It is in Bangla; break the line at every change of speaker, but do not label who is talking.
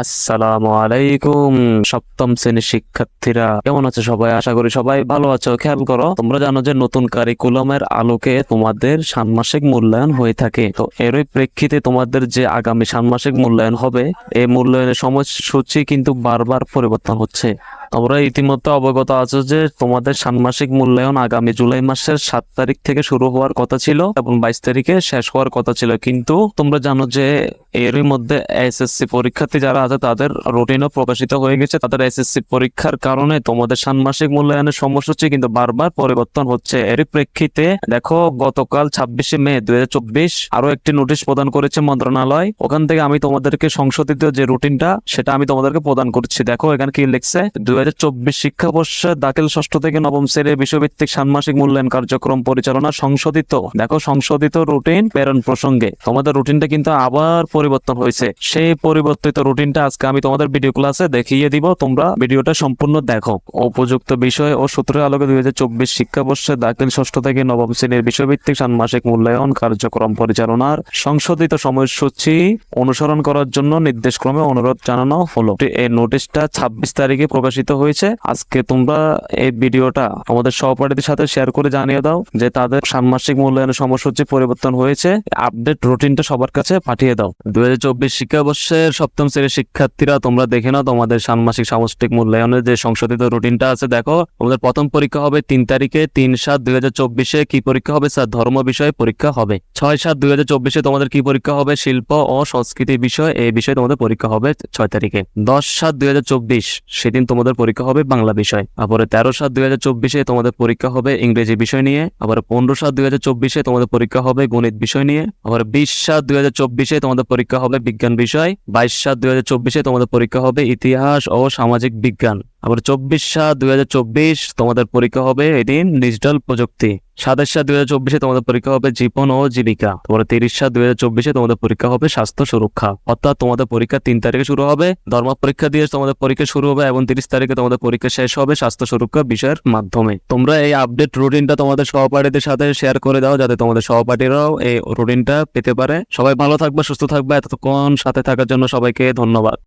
আসসালামু আলাইকুম। সপ্তম শ্রেণীর শিক্ষার্থীরা কেমন আছো সবাই? আশা করি সবাই ভালো আছো। খেয়াল করো, তোমরা জানো যে নতুন কারিকুলামের আলোকে তোমাদের ষান্মাসিক মূল্যায়ন হয়ে থাকে। তো এরই প্রেক্ষিতে তোমাদের যে আগামী ষান্মাসিক মূল্যায়ন হবে, এই মূল্যায়নের সময়সূচি কিন্তু বারবার পরিবর্তন হচ্ছে। তোমরা ইতিমধ্যে অবগত আছো যে তোমাদের ষান্মাসিক মূল্যায়ন আগামী জুলাই মাসের 7 তারিখ থেকে শুরু হওয়ার কথা ছিল এবং 22 তারিখে শেষ হওয়ার কথা ছিল, কিন্তু তোমরা জানো যে এরই মধ্যে এসএসসি পরীক্ষার্থী যারা আছে তাদের রুটিনও প্রকাশিত হয়ে গেছে। তাদের এসএসসি পরীক্ষার কারণে তোমাদের ষান্মাসিক মূল্যায়নের সময়সূচি কিন্তু বারবার পরিবর্তন হচ্ছে। এরই প্রেক্ষিতে দেখো, গতকাল 26শে মে 2024 আরো একটি নোটিশ প্রদান করেছে মন্ত্রণালয়। ওখান থেকে আমি তোমাদেরকে সংশোধিত যে রুটিনটা সেটা আমি তোমাদেরকে প্রদান করছি। দেখো এখানে কি লিখছে, 2024 শিক্ষাবর্ষে দাখিল ষষ্ঠ থেকে নবম শ্রেণীর বিষয়ভিত্তিক ষান্মাসিক মূল্যায়ন কার্যক্রম পরিচালনা সংশোধিত। দেখো, সংশোধিত রুটিন প্রেরণ প্রসঙ্গে তোমাদের রুটিনটা কিন্তু আবার পরিবর্তন হয়েছে। সেই পরিবর্তিত রুটিনটা আজকে আমি তোমাদের ভিডিও ক্লাসে দেখিয়ে দিব। তোমরা ভিডিওটা সম্পূর্ণ দেখো। উপযুক্ত বিষয় ও সূত্রের আলোকে 2024 শিক্ষাবর্ষে দাখিল ষষ্ঠ থেকে নবম শ্রেণীর বিষয়ভিত্তিক ষান্মাসিক মূল্যায়ন কার্যক্রম পরিচালনার সংশোধিত সময়সূচি অনুসরণ করার জন্য নির্দেশক্রমে অনুরোধ জানানো হলো। এই নোটিশটা 26 তারিখে প্রকাশিত হয়েছে। আজকে তোমরা এই ভিডিওটা আমাদের সহপাঠীদের সাথে শেয়ার করে জানিয়ে দাও যে তাদের ষান্মাসিক মূল্যায়নের সময়সূচি পরিবর্তন হয়েছে। আপডেট রুটিনটা সবার কাছে পাঠিয়ে দাও। 2024 শিক্ষাবর্ষের সপ্তম শ্রেণীর শিক্ষার্থীরা তোমরা দেখে নাও তোমাদের ষান্মাসিক সামষ্টিক মূল্যায়নের যে সংশোধিত রুটিনটা আছে। দেখো, তোমাদের প্রথম পরীক্ষা হবে 3 তারিখে, 3/7/2024 কি পরীক্ষা হবে? স্যার, ধর্ম বিষয়ে পরীক্ষা হবে। 6/7/2024 তোমাদের কি পরীক্ষা হবে? শিল্প ও সংস্কৃতি বিষয়, এই বিষয়ে তোমাদের পরীক্ষা হবে 6 তারিখে। 10/7/2024 সেদিন তোমাদের পরীক্ষা হবে বাংলা বিষয়। তারপরে 13/7/2024 তোমাদের পরীক্ষা হবে ইংরেজি বিষয় নিয়ে। আবার 15/7/2024 তোমাদের পরীক্ষা হবে গণিত বিষয় নিয়ে। আবার 20/7/2024 তোমাদের পরীক্ষা হবে বিজ্ঞান বিষয়। 22/7/2024 তোমাদের পরীক্ষা হবে ইতিহাস ও সামাজিক বিজ্ঞান। আবার 24/7/2024 তোমাদের পরীক্ষা হবে এদিন ডিজিটাল প্রযুক্তি। 27/7/2024 তোমাদের পরীক্ষা হবে জীবন ও জীবিকা। তারপরে 30/7/2024 তোমাদের পরীক্ষা হবে স্বাস্থ্য সুরক্ষা। অর্থাৎ তোমাদের পরীক্ষা 3 তারিখে শুরু হবে, ধর্ম পরীক্ষা দিয়ে তোমাদের পরীক্ষা শুরু হবে এবং 30 তারিখে তোমাদের পরীক্ষা শেষ হবে স্বাস্থ্য সুরক্ষা বিষয়ের মাধ্যমে। তোমরা এই আপডেট রুটিনটা তোমাদের সহপাঠীদের সাথে শেয়ার করে দাও যাতে তোমাদের সহপাঠীরাও এই রুটিনটা পেতে পারে। সবাই ভালো থাকবে, সুস্থ থাকবে। এতক্ষণ সাথে থাকার জন্য সবাইকে ধন্যবাদ।